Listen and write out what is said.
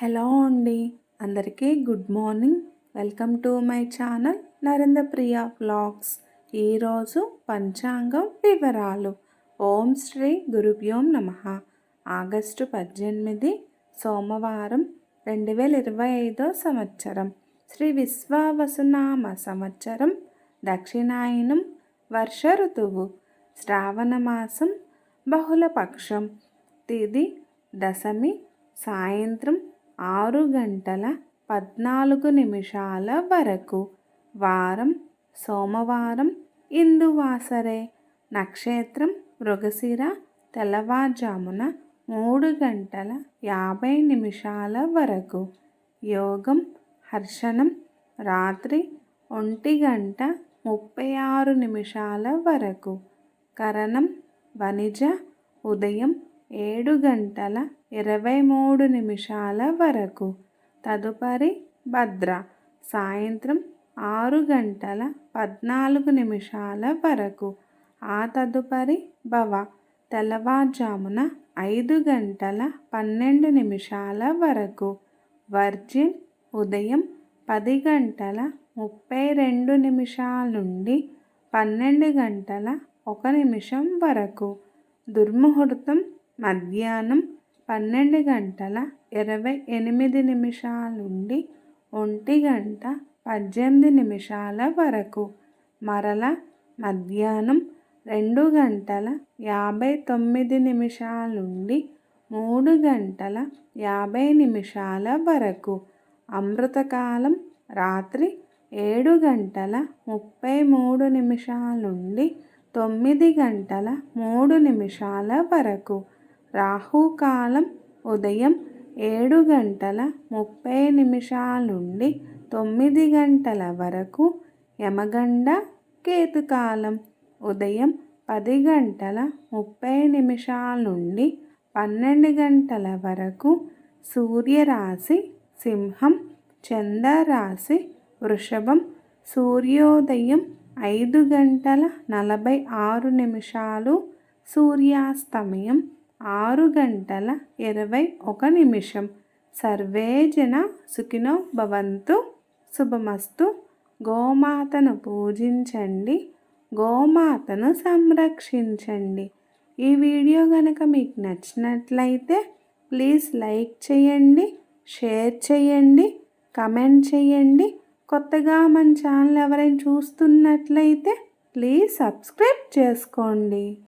Hello అండి, అందరికీ good morning. Welcome to my channel Narendra Priya vlogs. ఈరోజు పంచాంగం వివరాలు. ఓం శ్రీ గురుభ్యోం నమః. ఆగస్టు 18 సోమవారం 2025 సంవత్సరం. శ్రీ విశ్వావసునామ సంవత్సరం. దక్షిణాయనం. వర్ష ఋతువు. శ్రావణ మాసం. బహుళపక్షం. తిథి దశమి. సాయంత్రం 6:14 వరకు. వారం సోమవారం. ఇందువాసరే. నక్షత్రం మృగశిర. తెల్లవారుజామున 3:50 వరకు. యోగం హర్షణం. రాత్రి 1:36 వరకు. కరణం వణిజ. ఉదయం 7:23 వరకు. తదుపరి భద్ర. సాయంత్రం 6:14 వరకు. ఆ తదుపరి భవ. తెల్లవారుజామున 5:12 వరకు. వర్జిన్. ఉదయం 10:32 నుండి 12:01 వరకు. దుర్ముహూర్తం మధ్యాహ్నం 12:28 నుండి 1:18 వరకు. మరల మధ్యాహ్నం 2:59 నుండి 3:50 వరకు. అమృతకాలం రాత్రి 7:33 నుండి 9:03 వరకు. రాహుకాలం ఉదయం 7:30 నుండి 9 వరకు. యమగండ కేతుకాలం ఉదయం 10:30 నుండి 12 వరకు. సూర్యరాశి సింహం. చంద్రరాశి వృషభం. సూర్యోదయం 5:46. సూర్యాస్తమయం 6:21. సర్వే జన సుఖినో భవంతు. శుభమస్తు. గోమాతను పూజించండి, గోమాతను సంరక్షించండి. ఈ వీడియో కనుక మీకు నచ్చినట్లయితే ప్లీజ్ లైక్ చేయండి, షేర్ చేయండి, కమెంట్ చేయండి. కొత్తగా మన ఛానల్ ఎవరైనా చూస్తున్నట్లయితే ప్లీజ్ సబ్స్క్రైబ్ చేసుకోండి.